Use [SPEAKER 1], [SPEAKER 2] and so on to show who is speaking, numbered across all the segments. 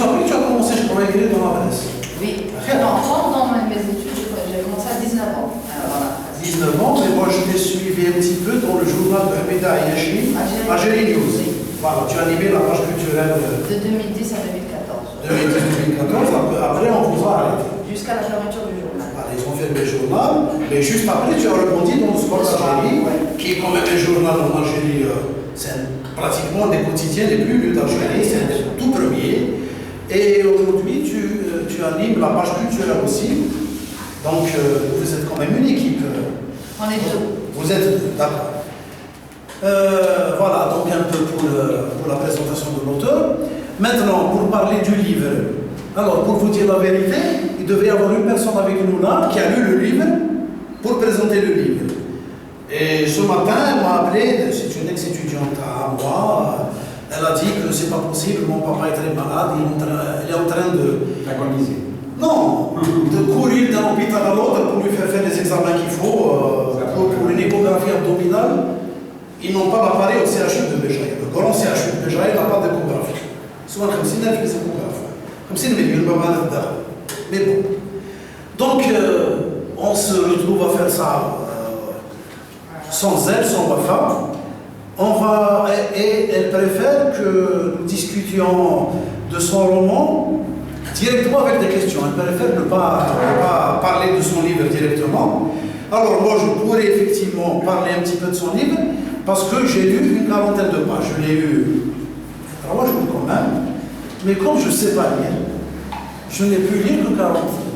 [SPEAKER 1] après, tu as commencé, je crois, à écrire dans la presse.
[SPEAKER 2] Oui. Non, pendant mes études, j'ai commencé à 19 ans. Voilà.
[SPEAKER 1] 19 ans, mais moi je t'ai suivi un petit peu dans le journal de Hamida Ayashi, Algérie News. Voilà, tu as animé la page culturelle
[SPEAKER 2] de 2010 à 2014.
[SPEAKER 1] 2010-2014, après on vous a arrêté.
[SPEAKER 2] Jusqu'à la fermeture du journal.
[SPEAKER 1] Voilà, ils ont fermé le journal, mais juste après tu as rebondi dans le sport d'Algérie, qui est quand même un journal en Algérie, c'est pratiquement des quotidiens les plus lus d'Algérie, c'est un des tout premiers. Et aujourd'hui tu animes la page culturelle aussi, donc vous êtes quand même une équipe.
[SPEAKER 2] On est deux.
[SPEAKER 1] Vous êtes d'accord. Voilà, donc un peu pour la présentation de l'auteur. Maintenant, pour parler du livre. Alors, pour vous dire la vérité, il devait y avoir une personne avec nous là qui a lu le livre pour présenter le livre. Et ce matin, elle m'a appelé, c'est une ex-étudiante à moi, elle a dit que c'est pas possible, mon papa est très malade, il est en train de...
[SPEAKER 3] Agoniser.
[SPEAKER 1] Non, de courir d'un hôpital à l'autre pour lui faire les examens qu'il faut, pour une échographie abdominale. Ils n'ont pas l'appareil au CHU de Béjaïa. Le grand CHU de Béjaïa n'a pas d'échographie. Souvent, comme si elle fait des échographes. Comme si elle ne veut pas. Mais bon. Donc, on se retrouve à faire ça sans elle, sans Wafa. Et elle préfère que nous discutions de son roman directement avec des questions. Elle préfère ne pas parler de son livre directement. Alors, moi, je pourrais effectivement parler un petit peu de son livre. Parce que j'ai lu une quarantaine de pages, je l'ai eu 3 jours quand même, mais comme je ne sais pas lire, je n'ai pu lire que 40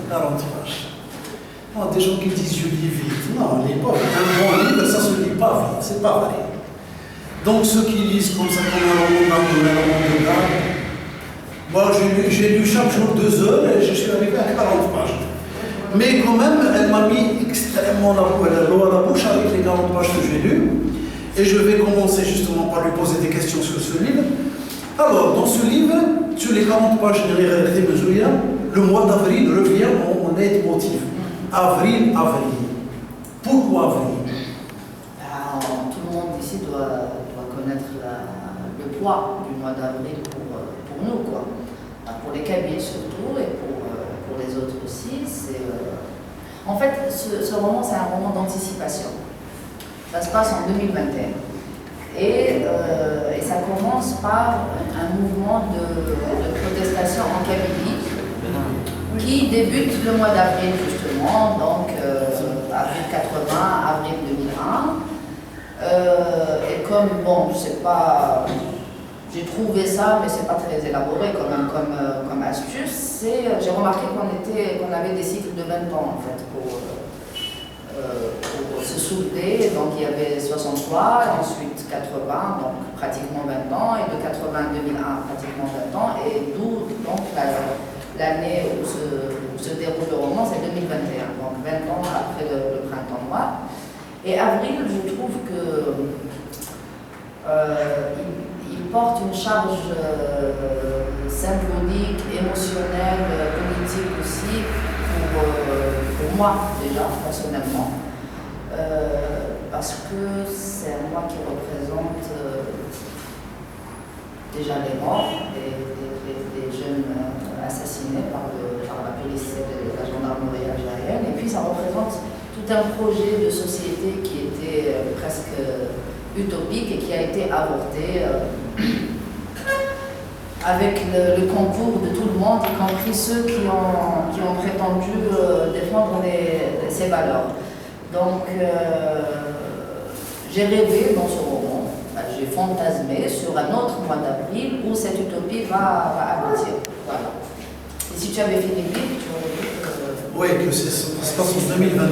[SPEAKER 1] pages. Oh, des gens qui disent je lis vite, non, lis pas vite. Un bon livre, ça se lit pas vite, c'est pas vrai. Donc ceux qui lisent comme ça, comme un roman d'amour, un roman de gars, moi j'ai lu chaque jour 2 heures et je suis arrivé à 40 pages. Mais quand même, elle m'a mis extrêmement l'eau à la bouche avec les 40 pages que j'ai lues. Et je vais commencer justement par lui poser des questions sur ce livre. Alors, dans ce livre, sur les 40 pages de le mois d'avril revient en leitmotiv. Avril. Pourquoi avril?
[SPEAKER 2] Tout le monde ici doit connaître le poids du mois d'avril pour nous, quoi. Pour les Kabyles surtout, et pour les autres aussi. En fait, ce roman, c'est un roman d'anticipation. Ça se passe en 2021. Et ça commence par un mouvement de protestation en Kabylie qui débute le mois d'avril justement, donc avril 80, avril 2001. Et comme, bon, je sais pas, j'ai trouvé ça, mais c'est pas très élaboré quand même comme astuce, j'ai remarqué qu'on avait des cycles de 20 ans en fait pour se soulever. Donc il y avait 63, ensuite 80, donc pratiquement 20 ans, et de 80 à 2001, pratiquement 20 ans, et d'où donc l'année où se déroule le roman, c'est 2021, donc 20 ans après le printemps noir. Et avril, je trouve que il porte une charge symbolique, émotionnelle, politique aussi, pour moi déjà, personnellement, parce que c'est un mois qui représente déjà les morts, des jeunes assassinés par la police et la gendarmerie algérienne, et puis ça représente tout un projet de société qui était presque utopique et qui a été avorté avec le concours de tout le monde, y compris ceux qui ont prétendu défendre ces valeurs. Donc, j'ai rêvé dans ce roman, j'ai fantasmé sur un autre mois d'avril où cette utopie va aboutir. Voilà. Et si tu avais fini le livre, tu aurais dit que...
[SPEAKER 1] Oui, que ça se passe en 2021.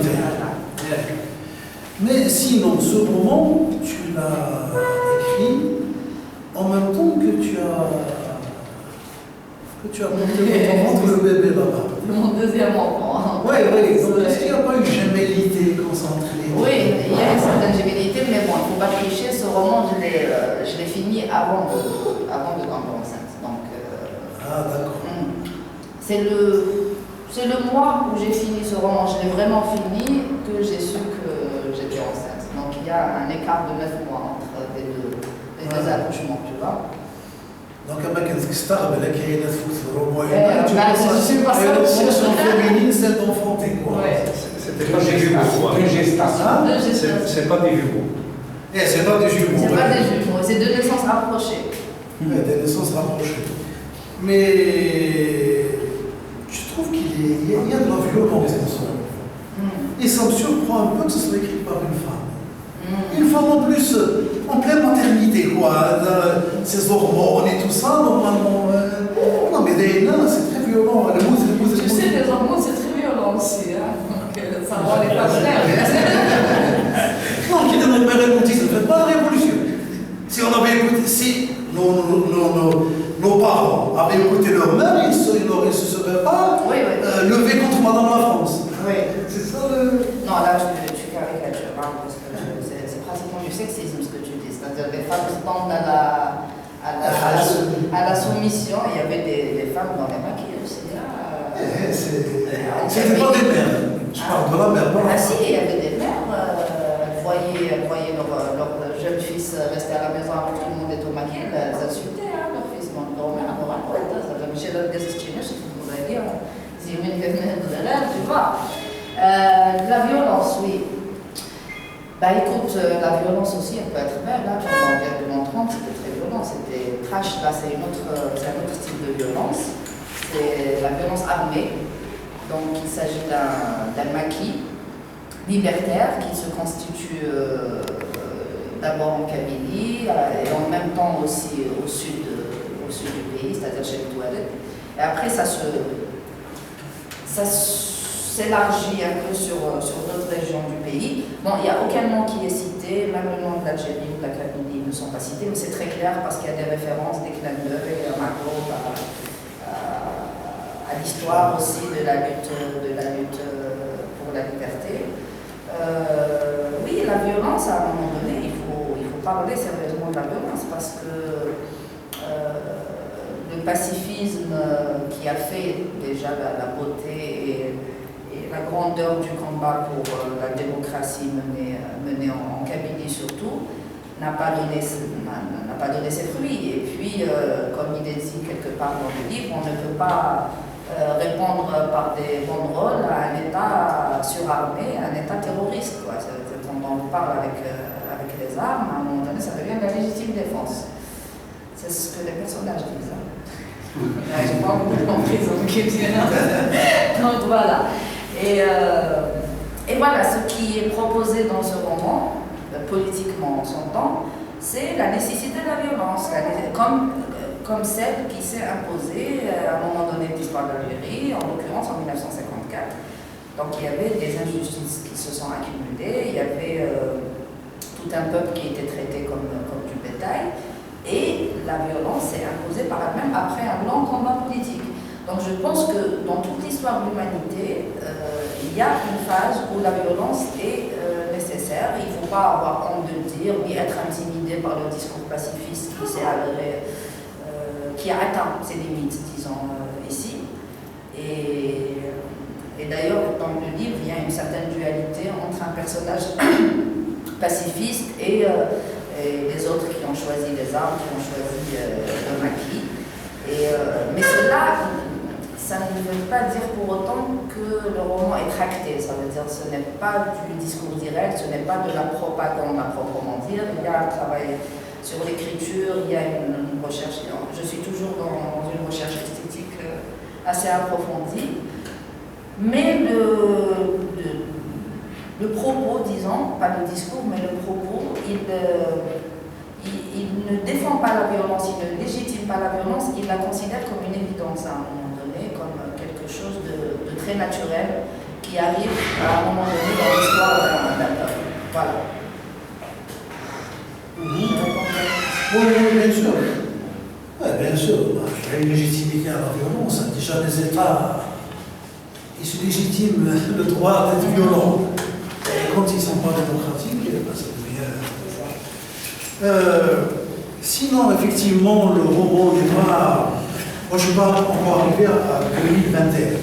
[SPEAKER 1] Mais sinon, ce roman, tu l'as écrit en même temps que tu as monté ton ventre le bébé là-bas.
[SPEAKER 2] Mon deuxième enfant.
[SPEAKER 1] Oui. Donc, est-ce qu'il n'y a pas une gémellité concentrée?
[SPEAKER 2] Oui, il y a une certaine gémellité, mais bon, il ne faut pas tricher. Ce roman, je l'ai fini avant de tomber enceinte. Donc,
[SPEAKER 1] ah, d'accord.
[SPEAKER 2] C'est le mois où j'ai fini ce roman, je l'ai vraiment fini, que j'ai su que j'étais enceinte. Donc, il y a un écart de 9 mois entre les deux accouchements, tu vois.
[SPEAKER 1] Donc, je qu'il y a des robots
[SPEAKER 2] section
[SPEAKER 1] féminine, celle d'enfanter, quoi.
[SPEAKER 3] C'était pas des jumeaux, deux gestations. C'est pas des jumeaux.
[SPEAKER 1] C'est pas des jumeaux.
[SPEAKER 2] C'est pas des jumeaux, c'est deux naissances rapprochées.
[SPEAKER 1] Des naissances rapprochées. Mais je trouve qu'il y a de la violence dans son enfant. Et ça me surprend un peu que ce soit écrit par une femme. Une femme en plus, en pleine maternité, quoi. Ses hormones et tout ça, normalement. Non, mais des nains, c'est très violent.
[SPEAKER 2] Tu sais, les hormones, c'est très violent aussi. Hein. Donc, ça rend les passions.
[SPEAKER 1] Non, qui demande pas de ça ne fait pas la révolution. Si on avait écouté, si nos parents avaient écouté leur mère, ils ne se seraient pas levés contre Madame la France.
[SPEAKER 2] Oui.
[SPEAKER 1] C'est ça le.
[SPEAKER 2] Non, là, tu caricatures, hein, parce que c'est pratiquement du sexisme ce que tu dis. C'est-à-dire que les femmes se tendent à la soumission. Il y avait des femmes dans les maquis aussi.
[SPEAKER 1] C'était pas des mères. Je parle de la mère.
[SPEAKER 2] Ah si, il y avait des mères. Voyaient leur jeune fils rester à la maison alors que tout le monde est au maquis. Elles insultaient leur fils. Donc, leur mère, leur raconte. Ça fait Michel Destinée, je sais pas vous allez dire. C'est une tu vois. La violence, oui. Bah écoute, la violence aussi, elle peut être belle. Là, pendant le 30, c'était très violent. C'était trash. Là, c'est un autre style de violence. C'est la violence armée. Donc, il s'agit d'un maquis libertaire qui se constitue d'abord en Kabylie et en même temps aussi au sud du pays, c'est-à-dire chez les Touaregs. Et après, ça s'élargit un peu sur d'autres régions du pays. Bon, il n'y a aucun nom qui est cité, même le nom de l'Algérie ou de la Kabylie ne sont pas cités, mais c'est très clair parce qu'il y a des références, des clins d'œil, à l'histoire aussi de la lutte pour la liberté. Oui, la violence, à un moment donné, il faut parler sérieusement de la violence parce que le pacifisme qui a fait déjà la beauté et la grandeur du combat pour la démocratie menée en Kabylie surtout, n'a pas donné ses fruits. Et puis, comme il est dit quelque part dans le livre, on ne peut pas répondre par des banderoles à un État surarmé, à un État terroriste. Quoi. Quand on parle avec les armes, à un moment donné, ça devient de la légitime défense. C'est ce que les personnages disent. J'ai pas beaucoup compris ce qu'ils disent. Donc voilà. Et voilà, ce qui est proposé dans ce roman, politiquement on s'entend, c'est la nécessité de la violence, comme celle qui s'est imposée à un moment donné de l'histoire de l'Algérie, en l'occurrence en 1954. Donc il y avait des injustices qui se sont accumulées, il y avait tout un peuple qui était traité comme du bétail, et la violence s'est imposée par elle-même après un long combat politique. Donc je pense que dans toute l'histoire de l'humanité, il y a une phase où la violence est nécessaire. Il ne faut pas avoir honte de le dire, ni être intimidé par le discours pacifiste qui s'est avéré, qui a atteint ses limites, disons, ici. Et d'ailleurs, dans le livre, il y a une certaine dualité entre un personnage pacifiste et les autres qui ont choisi les armes, qui ont choisi le maquis. Mais cela, ça ne veut pas dire pour autant que le roman est tracté. Ça veut dire que ce n'est pas du discours direct, ce n'est pas de la propagande à proprement dire. Il y a un travail sur l'écriture, il y a une recherche. Je suis toujours dans une recherche esthétique assez approfondie. Mais le propos, disons, pas le discours, mais le propos, il ne défend pas la violence, il ne légitime pas la violence, il la considère comme une évidence à un moment donné, comme quelque chose de très naturel qui arrive à un moment donné dans l'histoire d'un peuple. Voilà.
[SPEAKER 1] Oui, bien sûr. Oui, bien sûr. Il y a une légitimité à la violence. Déjà, les États, ils se légitiment le droit d'être violents. Et quand ils ne sont pas démocratiques, ça devient. Sinon, effectivement, le roman n'est pas. Moi, je ne suis pas encore arrivé à 2021.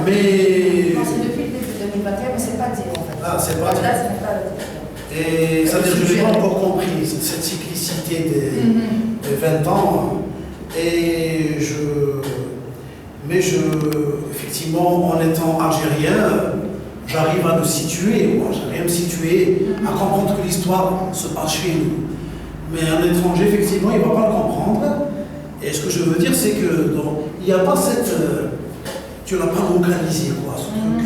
[SPEAKER 1] Mais.
[SPEAKER 2] Non, c'est depuis le début de 2021, mais ce n'est pas dit en fait.
[SPEAKER 1] Ah, c'est pas dit.
[SPEAKER 2] Là, ce n'est pas dit.
[SPEAKER 1] Et ça veut dire que je n'ai pas encore compris cette cyclicité des 20 ans. Effectivement, en étant algérien, j'arrive à me situer, j'arrive à me situer, à comprendre que l'histoire se passe chez nous. Mais un étranger, effectivement, il ne va pas le comprendre. Et ce que je veux dire, c'est que il n'y a pas cette... tu n'as pas localisé, quoi, ce truc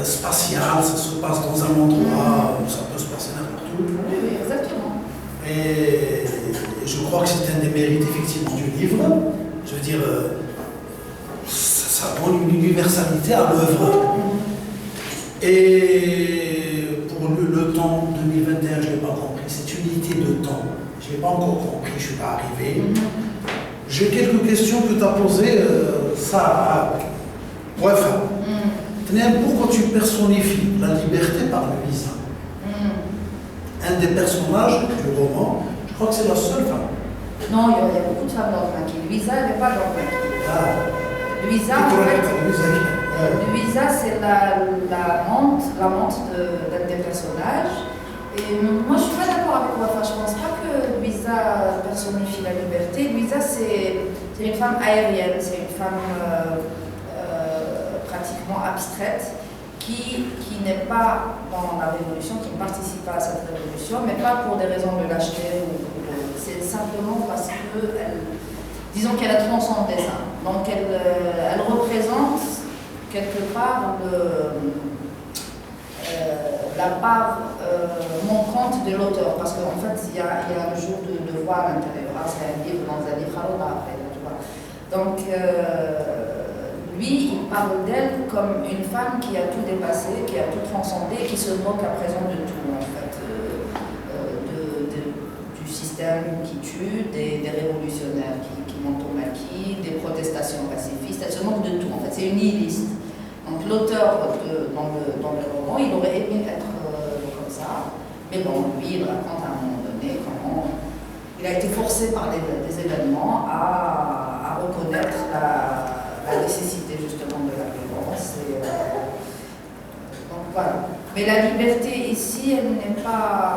[SPEAKER 1] spatial, ça se passe dans un endroit, ça peut se passer n'importe où.
[SPEAKER 2] Oui, exactement.
[SPEAKER 1] Et je crois que c'est un des mérites, effectivement, du livre. Je veux dire, ça donne une universalité à l'œuvre. Et pour le temps 2021, je n'ai pas compris. Cette unité de temps, je n'ai pas encore compris, je ne suis pas arrivé. J'ai quelques questions que tu as posées, ça. Bref, pourquoi tu personnifies la liberté par le visa? Un des personnages du roman, je crois que c'est la seule femme.
[SPEAKER 2] Non, il y a beaucoup de femmes dans le maquis. Louisa, elle n'est pas dans le maquis. Louisa, en fait, Louisa, c'est l'amante d'un des personnages. Et moi, je ne suis pas d'accord avec moi. Enfin, je ne pense pas que Louisa personnifie la liberté. Louisa, c'est une femme aérienne, c'est une femme pratiquement abstraite qui n'est pas dans la révolution, qui ne participe pas à cette révolution, mais pas pour des raisons de lâcheté. C'est simplement parce que, disons qu'elle a transcendé ça. Donc, elle représente quelque part la part manquante de l'auteur, parce qu'en fait, il y a un jour de voix à l'intérieur. C'est un livre, dans un livre après, tu vois. Donc, lui, il parle d'elle comme une femme qui a tout dépassé, qui a tout transcendé, qui se moque à présent de tout, en fait, du système qui tue, des révolutionnaires qui montent au maquis, des protestations pacifistes. Elle se moque de tout, en fait, c'est une nihiliste. Donc l'auteur, dans le roman, il aurait aimé être comme ça, mais bon, lui, il raconte à un moment donné comment il a été forcé par des événements à reconnaître la nécessité justement de la violence. Donc voilà. Mais la liberté ici, elle n'est pas...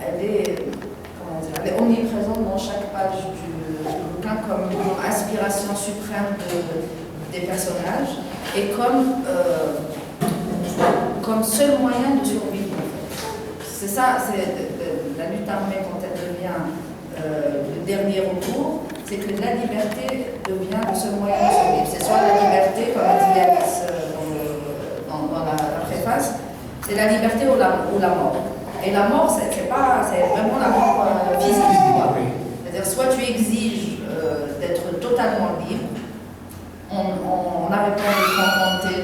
[SPEAKER 2] Elle est omniprésente dans chaque page du bouquin comme une aspiration suprême des personnages et comme seul moyen de survivre. C'est ça, c'est la lutte armée quand elle devient le dernier recours, c'est que la liberté devient le seul moyen de survivre. C'est soit la liberté, comme a dit Yanis dans la préface, c'est la liberté ou la mort. Et la mort, c'est vraiment la mort physique. C'est-à-dire, soit tu exiges d'être totalement libre, en arrêtant de te contenter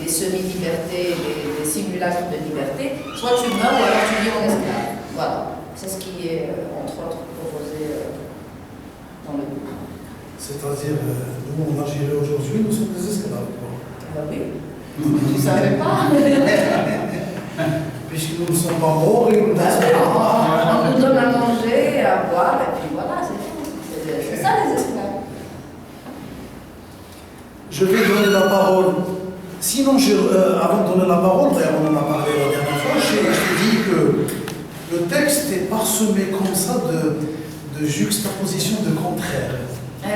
[SPEAKER 2] des semi-libertés, des simulacres de liberté, soit tu meurs ou alors tu vis en esclave. Voilà, c'est ce qui est, entre autres, proposé dans le bouquin.
[SPEAKER 1] C'est-à-dire, nous, en Algérie aujourd'hui, nous sommes des esclaves.
[SPEAKER 2] Oui, tu ne savais pas.
[SPEAKER 1] Puisque nous ne sommes pas morts et nous
[SPEAKER 2] on nous donne à manger, à boire, et puis voilà, c'est tout. C'est ça les esclaves.
[SPEAKER 1] Je vais donner la parole. Sinon, avant de donner la parole, on en a parlé la dernière fois, je dis que le texte est parsemé comme ça de juxtapositions de contraires.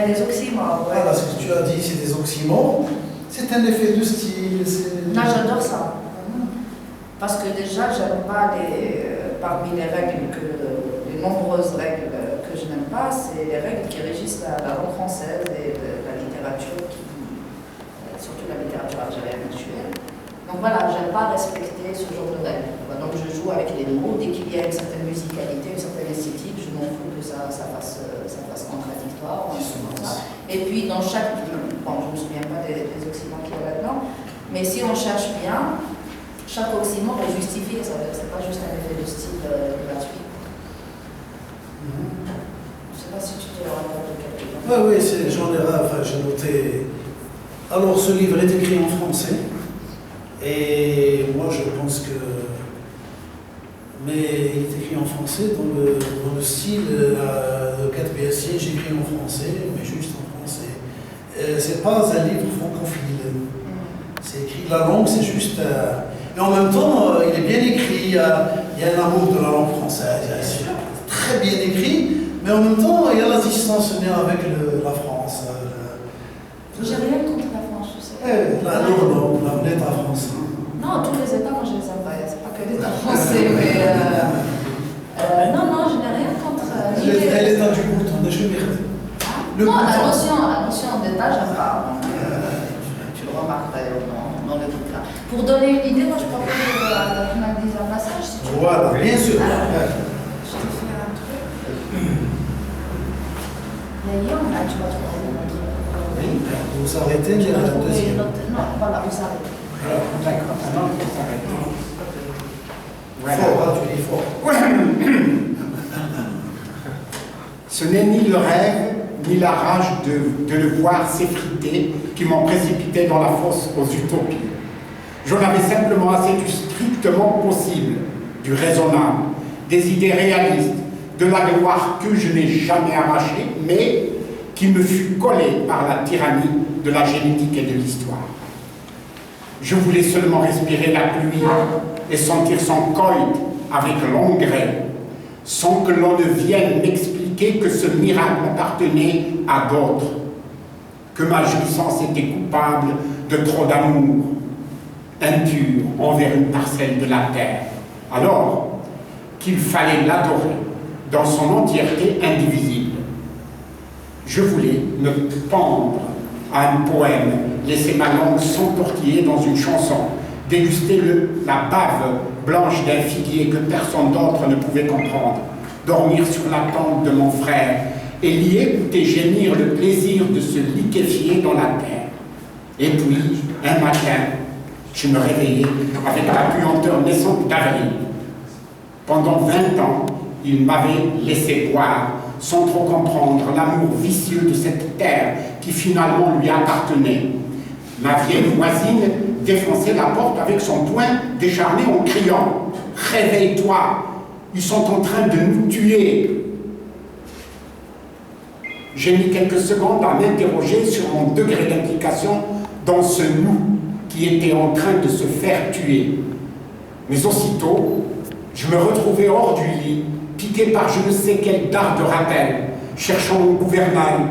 [SPEAKER 2] Les oxymores, ouais.
[SPEAKER 1] Voilà, ce que tu as dit, c'est des oxymores. C'est un effet de style.
[SPEAKER 2] Non, j'adore ça. Parce que déjà, j'aime pas parmi les règles, les nombreuses règles que je n'aime pas, c'est les règles qui régissent la langue française et la littérature, surtout la littérature algérienne actuelle. Donc voilà, j'aime pas respecter ce genre de règles. Donc je joue avec les mots, dès qu'il y a une certaine musicalité, une certaine esthétique, je m'en fous que ça fasse contradictoire. Et puis dans chaque... Bon, je ne me souviens pas des oxymores qu'il y a là-dedans, mais si on cherche bien, chaque oxymore est justifié, c'est pas juste un effet de style gratuit. Je ne sais pas si tu te rappelles de quelque chose.
[SPEAKER 1] Oui, j'en ai j'ai noté. Alors, ce livre est écrit en français, et moi je pense que. Mais il est écrit en français dans le style de 4 BSC, j'écris en français, mais juste en français. C'est pas un livre francophile. C'est écrit, la langue, c'est juste. Mais en même temps, il est bien écrit. il y a un amour de la langue française, c'est très bien écrit, mais en même temps, il y a la distance avec la France.
[SPEAKER 2] J'ai rien contre la France, je sais.
[SPEAKER 1] L'État français.
[SPEAKER 2] Non, tous les États, moi je les aime pas, c'est pas que l'État français, mais. Non, je n'ai rien contre.
[SPEAKER 1] L'État du bouton, je vais dire.
[SPEAKER 2] Non, la notion d'État, j'aime pas. Tu le remarquerais dans le bouquin. Pour donner une idée, moi je propose de finaliser un passage. Si tu veux.
[SPEAKER 1] Voilà, bien sûr.
[SPEAKER 2] Je te fais un truc. Là, tu vas trouver une autre.
[SPEAKER 1] Oui, vous arrêtez, il y a la deuxième.
[SPEAKER 2] Non, voilà, vous arrêtez.
[SPEAKER 3] D'accord, maintenant il faut s'arrêter.
[SPEAKER 1] Fort, tu dis fort.
[SPEAKER 4] Ce n'est ni le rêve, ni la rage de le voir s'effriter qui m'ont précipité dans la fosse aux utopies. J'en avais simplement assez du strictement possible, du raisonnable, des idées réalistes, de la gloire que je n'ai jamais arrachée, mais qui me fut collée par la tyrannie de la génétique et de l'histoire. Je voulais seulement respirer la pluie et sentir son coït avec l'engrais, sans que l'on ne vienne m'expliquer que ce miracle appartenait à d'autres, que ma jouissance était coupable de trop d'amour, impur envers une parcelle de la terre, alors qu'il fallait l'adorer dans son entièreté indivisible. Je voulais me pendre à un poème, laisser ma langue s'entortiller dans une chanson, déguster la bave blanche d'un figuier que personne d'autre ne pouvait comprendre, dormir sur la tente de mon frère et l'y écouter gémir le plaisir de se liquéfier dans la terre. Et puis, un matin, je me réveillais avec la puanteur naissante d'avril. Pendant 20 ans, il m'avait laissé boire, sans trop comprendre l'amour vicieux de cette terre qui finalement lui appartenait. Ma vieille voisine défonçait la porte avec son poing décharné en criant « Réveille-toi, ils sont en train de nous tuer !» J'ai mis quelques secondes à m'interroger sur mon degré d'implication dans ce nous qui était en train de se faire tuer. Mais aussitôt, je me retrouvais hors du lit, piqué par je ne sais quel dard de rappel, cherchant mon gouvernail,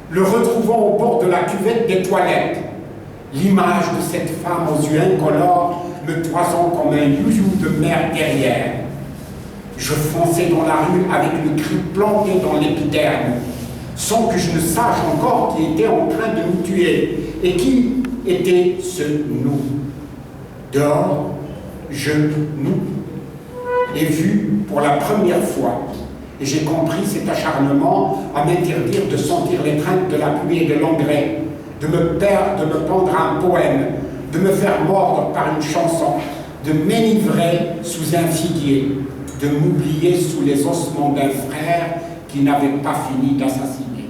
[SPEAKER 4] le retrouvant au bord de la cuvette des toilettes. L'image de cette femme aux yeux incolores me toisant comme un youyou de mer guerrière. Je fonçais dans la rue avec le cri planté dans l'épiderme, sans que je ne sache encore qui était en train de nous tuer et qui était ce nous. Dehors, nous ai vu pour la première fois, et j'ai compris cet acharnement à m'interdire de sentir l'étreinte de la pluie et de l'engrais, de me pendre à un poème, de me faire mordre par une chanson, de m'enivrer sous un figuier, de m'oublier sous les ossements d'un frère qui n'avait pas fini d'assassiner.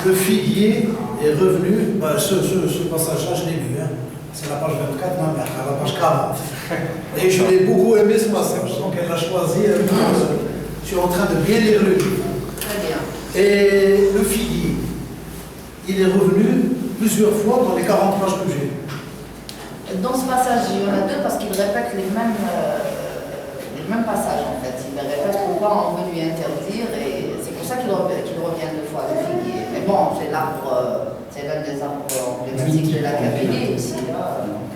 [SPEAKER 1] Le figuier est revenu, ce passage-là, je l'ai lu, hein. C'est la page 24, ma mère, la page 40. Et je l'ai beaucoup aimé ce passage, donc elle l'a choisi, je suis en train de bien lire le livre.
[SPEAKER 2] Très bien.
[SPEAKER 1] Et le figuier, il est revenu plusieurs fois dans les 40 pages que j'ai.
[SPEAKER 2] Dans ce passage, il y en a deux parce qu'il répète les mêmes passages en fait. Il répète pourquoi on veut lui interdire et c'est pour ça qu'il revient deux fois, le figuier. Mais bon, c'est l'arbre, c'est l'un des arbres emblématiques de la Kabylie aussi. Donc,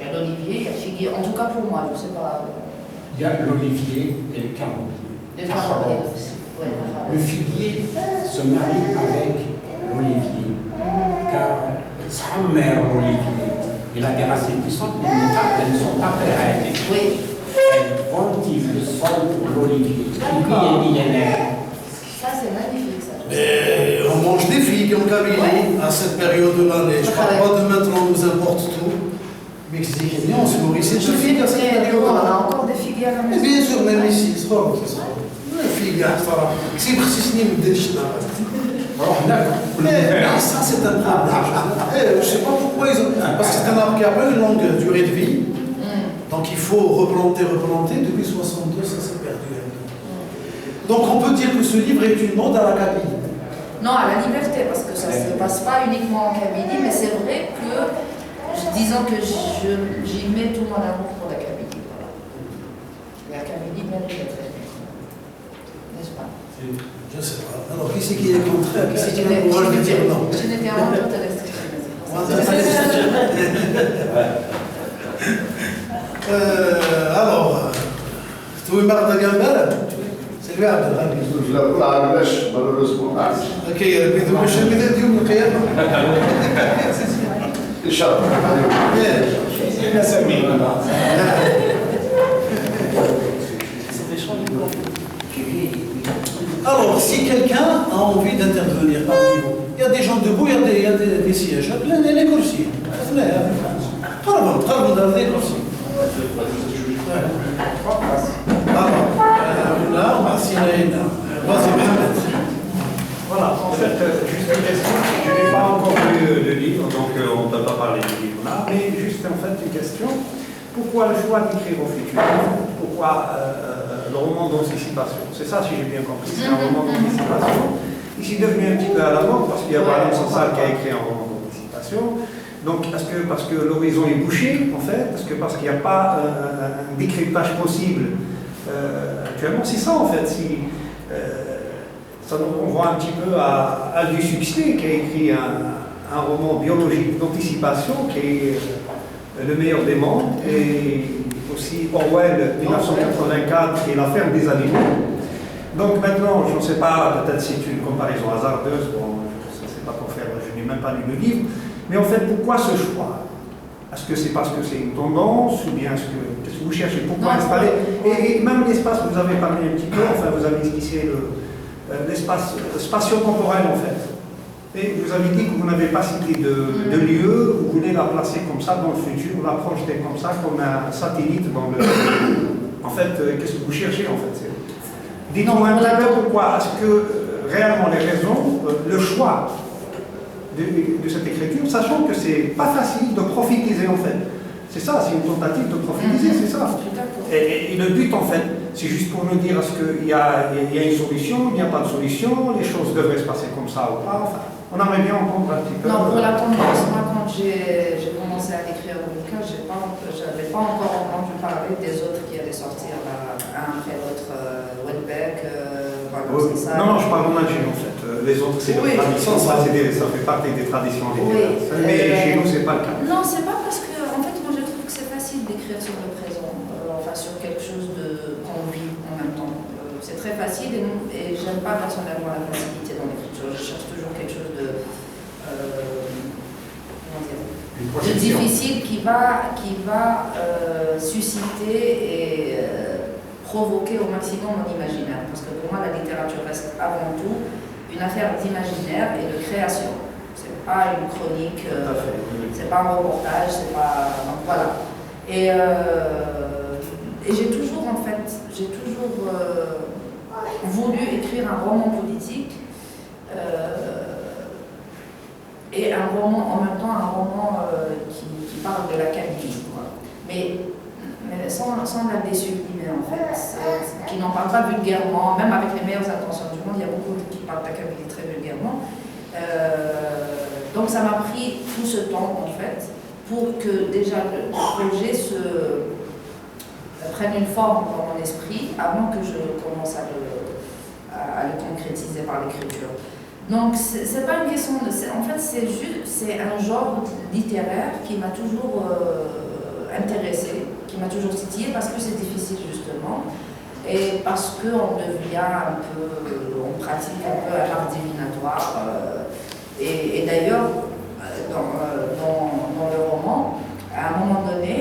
[SPEAKER 2] il y a l'olivier, il y a le figuier. En tout cas pour moi, je ne sais pas.
[SPEAKER 4] Il y a l'olivier et le carobier.
[SPEAKER 2] Les carobiers aussi. Ouais,
[SPEAKER 4] le figuier se marie avec l'olivier, car sa mère l'olivier, il a des racines puissantes, mais elles ne sont pas pérennes.
[SPEAKER 2] Oui.
[SPEAKER 4] Elles ventilent le sol pour l'olivier, qui est millénaire.
[SPEAKER 2] Ça, c'est magnifique, ça.
[SPEAKER 1] Mais on mange des figues en Kabylie à cette période de l'année. Je ne parle pas de maintenant, on nous importe tout. Mexique, on se nourrissait de figues à cette période.
[SPEAKER 2] On a encore des figues à la maison.
[SPEAKER 1] Bien sûr, même ici, c'est pas les figues, c'est précisément une déchirure. Mais ça, c'est un problème. Je ne sais pas pourquoi ils ont. Parce que c'est un arbre qui a pas une longue durée de vie. Donc il faut replanter. Depuis 62, ça s'est perdu. Donc on peut dire que ce livre est une ode à la Kabylie.
[SPEAKER 2] Non, à la liberté, parce que ça ne se passe pas uniquement en Kabylie, mais c'est vrai que je disons que j'y mets tout mon amour pour la Kabylie. Voilà. La Kabylie mérite d'être aimée. N'est-ce pas?
[SPEAKER 1] Je ne sais pas. Alors, qui c'est qui est contraire? Qui c'est qui a le courage de dire non?
[SPEAKER 2] Je n'étais avant toi, t'as resté.
[SPEAKER 1] Alors, tu veux marre de Gambara? C'est grave,
[SPEAKER 5] malheureusement.
[SPEAKER 1] Ok, مش البداية دي يوم القيامة.
[SPEAKER 5] إن شاء الله.
[SPEAKER 1] Alors, si quelqu'un a envie d'intervenir parmi vous, il y a des gens debout, il y a des sièges. Les coursiers. طلبوا دار des coursiers. Là, on va s'y vas-y, Mohamed.
[SPEAKER 3] Voilà, en fait, juste une question. Je n'ai pas encore lu le livre, donc on ne peut pas parler du livre là, mais juste en fait une question. Pourquoi le choix d'écrire au futur? Pourquoi le roman d'anticipation? C'est ça, si j'ai bien compris, c'est un roman d'anticipation. Ici, devenu un petit peu à la mode, parce qu'il y a Walid Sansal qui a écrit un roman d'anticipation. Donc, est-ce que parce que l'horizon est bouché, en fait? Parce qu'il n'y a pas un décryptage possible actuellement? C'est ça, en fait. Si, ça nous renvoie un petit peu à Aldous Huxley, qui a écrit un roman biologique d'anticipation, qui est le meilleur des mondes, et aussi Orwell 1984 et La ferme des animaux. Donc maintenant, je ne sais pas, peut-être c'est une comparaison hasardeuse, bon, ça c'est pas pour faire, je n'ai même pas lu le livre, mais en fait, pourquoi ce choix? Est-ce que c'est parce que c'est une tendance, ou bien qu'est-ce que vous cherchez? Pourquoi installer? Et même l'espace, vous avez parlé un petit peu, enfin vous avez esquissé l'espace spatio-temporel en fait. Et vous avez dit que vous n'avez pas cité de lieu, vous voulez la placer comme ça dans le futur, vous la projetez comme ça, comme un satellite dans le... En fait, qu'est-ce que vous cherchez en fait? Dites-moi un petit peu pourquoi, est-ce que réellement les raisons, le choix de cette écriture, sachant que c'est pas facile de prophétiser en fait. C'est ça, c'est une tentative de prophétiser, c'est ça. Et le but en fait, c'est juste pour nous dire est-ce qu'il y a une solution, il n'y a pas de solution, les choses devraient se passer comme ça ou pas. Enfin, on aimerait bien entendre un petit peu.
[SPEAKER 2] Non, pour la tendance, moi quand j'ai commencé à écrire le bouquin, je n'avais pas encore entendu parler des autres qui allaient sortir un après l'autre, Welbeck,
[SPEAKER 3] non, je parle en Algérie en fait. Les autres, c'est des traditions, ça fait partie des traditions littéraires. Mais chez nous, c'est pas le cas.
[SPEAKER 2] Non, c'est pas parce que, en fait, moi je trouve que c'est facile d'écrire sur le présent, enfin sur quelque chose qu'on vit en même temps. C'est très facile et j'aime pas personnellement la facilité dans l'écriture. Je cherche toujours quelque chose de difficile qui va susciter et provoquer au maximum mon imaginaire. Parce que pour moi, la littérature reste avant tout une affaire d'imaginaire et de création. C'est pas une chronique, c'est pas un reportage, c'est pas... Donc voilà. Et j'ai toujours, en fait, voulu écrire un roman politique et un roman, en même temps, un roman qui parle de la Kabylie. Mais sans la désublimer, en fait, qui n'en parle pas vulgairement, même avec les meilleures intentions du monde, il y a beaucoup qui parlent de la Kabylie très vulgairement. Donc ça m'a pris tout ce temps, en fait, pour que déjà le projet prenne une forme dans mon esprit avant que je commence à le concrétiser par l'écriture. Donc c'est pas une question de... En fait, c'est un genre littéraire qui m'a toujours intéressée, qui m'a toujours titillée parce que c'est difficile justement et parce qu'on devient un peu, on pratique un peu un art divinatoire et d'ailleurs dans le roman, à un moment donné,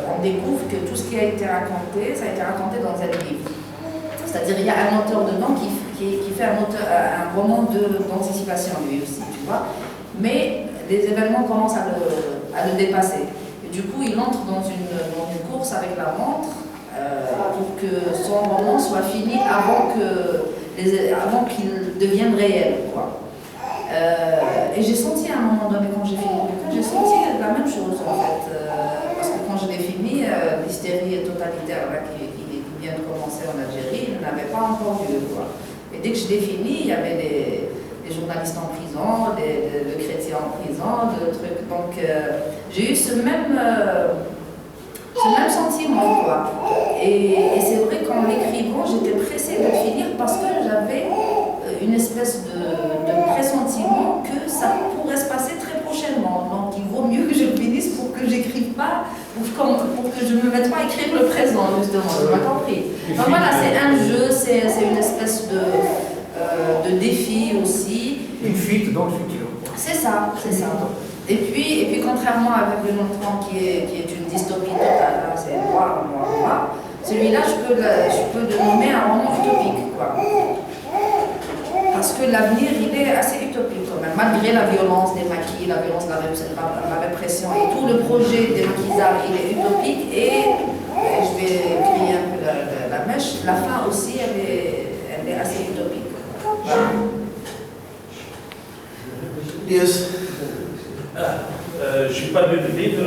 [SPEAKER 2] on découvre que tout ce qui a été raconté, ça a été raconté dans un livre. C'est-à-dire il y a un auteur dedans qui fait un roman d'anticipation lui aussi, tu vois. Mais les événements commencent à le dépasser. Et du coup, il entre dans une course avec la montre pour que son roman soit fini avant qu'il devienne réel, quoi. Et j'ai senti à un moment donné, quand j'ai fini le bouquin, j'ai senti la même chose en fait. Parce que quand je l'ai fini, l'hystérie totalitaire là, qui vient de commencer en Algérie, il n'avait pas encore lieu, quoi. Et dès que je l'ai fini, il y avait des journalistes en prison, le chrétien en prison, le truc. Donc j'ai eu ce même sentiment, quoi. Et c'est vrai qu'en l'écrivant, j'étais pressée de finir parce que j'avais une espèce de pressentiment que ça pourrait se passer très prochainement. Donc il vaut mieux que je finisse pour que j'écrive pas, pour que je ne me mette pas à écrire le présent, justement. Tu m'as compris. Donc voilà, c'est un jeu, c'est une espèce de défi aussi.
[SPEAKER 3] Une fuite dans le futur.
[SPEAKER 2] C'est ça, c'est ça. Et puis contrairement avec le Nontron qui est une dystopie totale, hein, c'est noir, noir, noir, celui-là, je peux le nommer un roman utopique, quoi. Parce que l'avenir, il est assez utopique quand même, malgré la violence des maquis, la violence de la répression et tout, le projet des maquisards, il est utopique et je vais crier un peu la mèche, la fin aussi, elle est assez utopique. Voilà.
[SPEAKER 1] Yes.
[SPEAKER 5] Je n'ai pas lu le livre,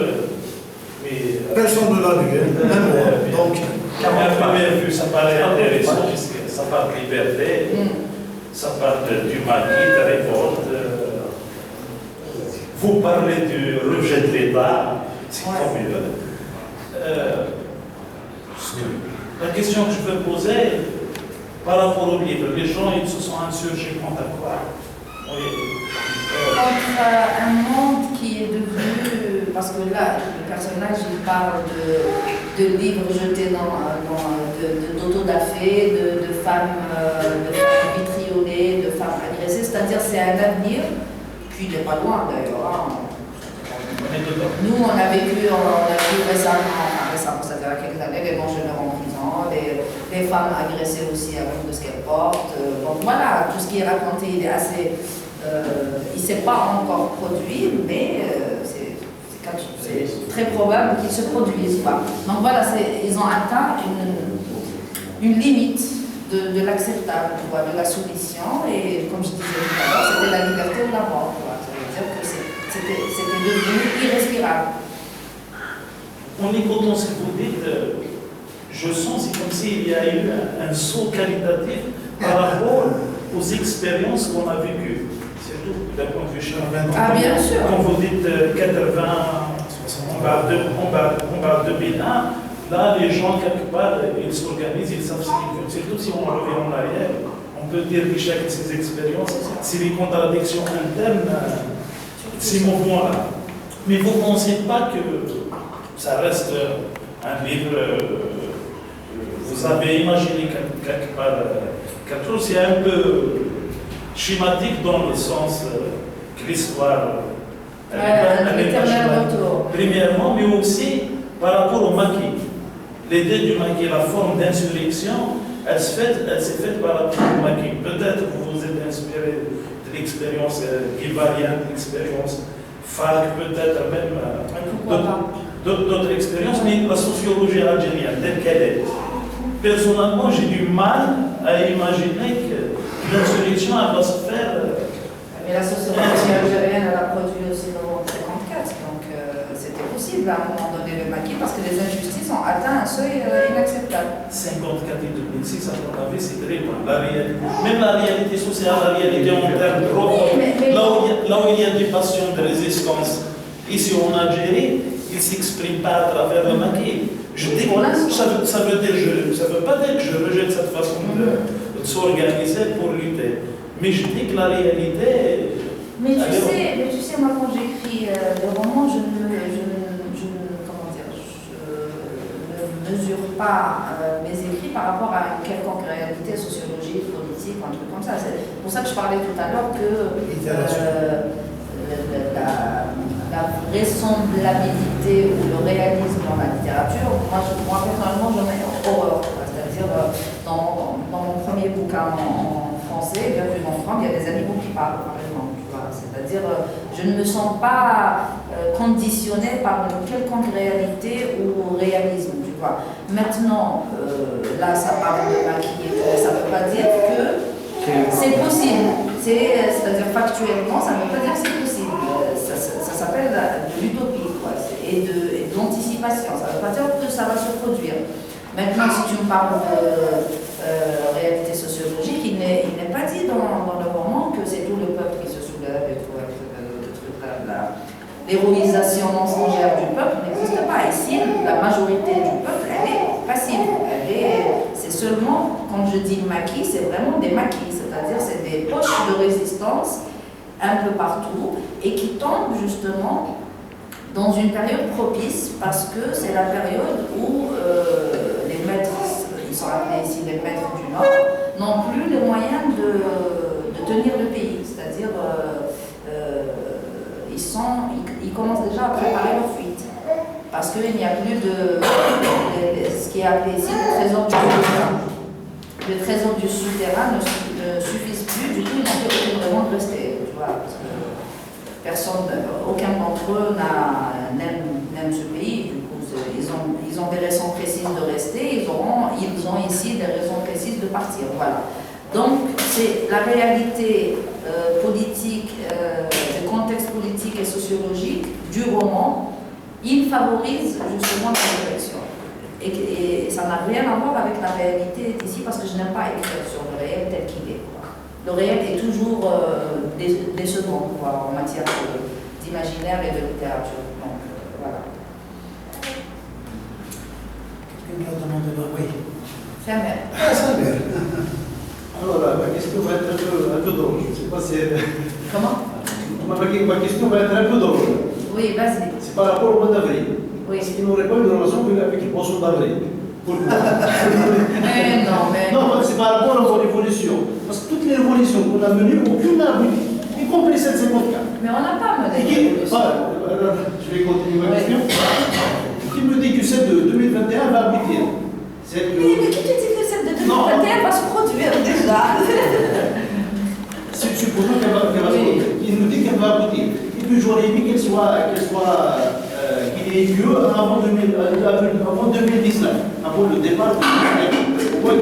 [SPEAKER 5] mais.
[SPEAKER 1] Personne ne l'a lu, hein, même moi. Donc,
[SPEAKER 5] à première vue, ça paraît intéressant, puisque ça parle de liberté, ça parle du maquis, de révolte. Vous parlez du rejet de l'État, c'est formidable. La question que je veux poser, par rapport au livre, les gens ils se sont insurgés contre quoi?
[SPEAKER 2] Contre un monde qui est devenu, parce que là, le personnage il parle de livres jetés d'autodafé, de femmes vitriolées, de femmes agressées, c'est-à-dire c'est un avenir qui n'est pas loin d'ailleurs. Nous on a vécu récemment, c'est-à-dire quelques années, les mangeurs en prison, les femmes agressées aussi à cause de ce qu'elles portent. Donc voilà, tout ce qui est raconté, il est assez. Il ne s'est pas encore produit, mais c'est très probable qu'il se produise. Donc voilà, ils ont atteint une limite de l'acceptable, de la soumission, et comme je disais tout à l'heure, c'était la liberté ou la mort. Ça veut dire que c'était devenu irrespirable.
[SPEAKER 5] En écoutant ce que vous dites, je sens c'est comme s'il y a eu un saut qualitatif par rapport aux expériences qu'on a vécues. Surtout d'un point de vue chinois.
[SPEAKER 2] Ah, bien sûr.
[SPEAKER 5] Quand vous dites 80, on va 2001, là, les gens, quelque part, ils s'organisent, ils savent ce qu'ils veulent. Surtout si on revient en arrière, on peut dire que chacune de ces expériences, c'est les contradictions internes, ces mouvements-là. Mais vous ne pensez pas que ça reste un livre. Vous avez imaginé quelque part quelque chose, c'est un peu schématique dans le sens que l'histoire.
[SPEAKER 2] Un éternel retour.
[SPEAKER 5] Premièrement, mais aussi par rapport au maquis. L'idée du maquis, la forme d'insurrection, elle s'est faite par rapport au maquis. Peut-être que vous vous êtes inspiré de l'expérience guévarienne, de l'expérience FARC, peut-être même d'autres expériences, mais la sociologie algérienne, telle qu'elle est. Personnellement, j'ai du mal à imaginer que l'insurrection va se faire.
[SPEAKER 2] Mais la sociologie algérienne, elle a produit aussi dans 1954, donc c'était possible à un moment donné le maquis parce que les injustices ont atteint un seuil inacceptable.
[SPEAKER 5] 54 et 2006, à mon avis, c'est très loin. Même la réalité sociale, la réalité en termes de là où il y a des passions de résistance, ici en Algérie, ils ne s'expriment pas à travers le maquis. Ça veut pas dire que je rejette cette façon de s'organiser pour lutter. Mais je dis que la réalité.
[SPEAKER 2] Mais tu sais, moi quand j'écris le roman, je ne mesure pas mes écrits par rapport à une quelconque réalité sociologique, politique, un truc comme ça. C'est pour ça que je parlais tout à l'heure que la vraisemblabilité ou le réalisme dans la littérature, moi personnellement j'en ai horreur. C'est-à-dire dans mon premier bouquin en français, Bienvenue en France, il y a des animaux qui parlent par exemple. C'est-à-dire je ne me sens pas conditionnée par une quelconque réalité ou réalisme. Tu vois. Maintenant, là ça parle de maquiller, ça ne veut pas dire que c'est possible. C'est-à-dire factuellement, ça ne veut pas dire que c'est possible. Ça s'appelle de l'utopie et de l'anticipation. Ça ne veut pas dire que ça va se produire. Maintenant, si tu me parles de réalité sociologique, il n'est pas dit dans le roman que c'est tout le peuple qui se soulève et tout, l'héroïsation mensongère vraiment, quand je dis maquis, c'est vraiment des maquis, c'est-à-dire c'est des poches de résistance un peu partout et qui tombent justement dans une période propice parce que c'est la période où les maîtres, ils sont appelés ici les maîtres du Nord, n'ont plus les moyens de tenir le pays, c'est-à-dire ils commencent déjà à préparer leur fuite. Parce qu'il n'y a plus de ce qui est appelé ici le trésor du souterrain. Le trésor du souterrain ne suffit plus, du coup ils n'ont plus aucune raison de rester. Tu vois, parce que aucun d'entre eux n'aime ce pays, du coup ils ont des raisons précises de rester, ils ont ici des raisons précises de partir. Voilà. Donc c'est la réalité politique, le contexte politique et sociologique du roman. Il favorise justement la réflexion. Et ça n'a rien à voir avec la réalité ici parce que je n'aime pas écrire sur le réel tel qu'il est. Quoi. Le réel est toujours décevant en matière d'imaginaire et de littérature. Donc voilà.
[SPEAKER 1] Quelqu'un me l'a demandé là, oui.
[SPEAKER 2] Samer.
[SPEAKER 1] Ah, Samer.
[SPEAKER 6] Alors, ma question va être un peu drôle. Je ne sais pas si elle...
[SPEAKER 2] Comment?
[SPEAKER 6] Ma question va être un peu drôle.
[SPEAKER 2] Oui, vas-y.
[SPEAKER 6] C'est par rapport au mois d'avril.
[SPEAKER 2] Oui.
[SPEAKER 6] Est-ce qu'il n'aurait pas une relation avec le poisson d'avril?
[SPEAKER 2] Mais non.
[SPEAKER 6] Non, c'est par rapport à vos révolutions. Parce que toutes les révolutions qu'on a menées, aucune n'a abouti. Y compris cette 54.
[SPEAKER 2] Mais on n'a pas mené.
[SPEAKER 6] Je vais continuer ma question. Qui me dit que celle de 2021 va aboutir?
[SPEAKER 2] Mais qui te dit que celle de 2021 va se produire déjà?
[SPEAKER 6] Supposons qu'elle va se produire. Il nous dit qu'elle va aboutir. Et puis j'aurais aimé qu'il y ait lieu avant 2019, avant le départ de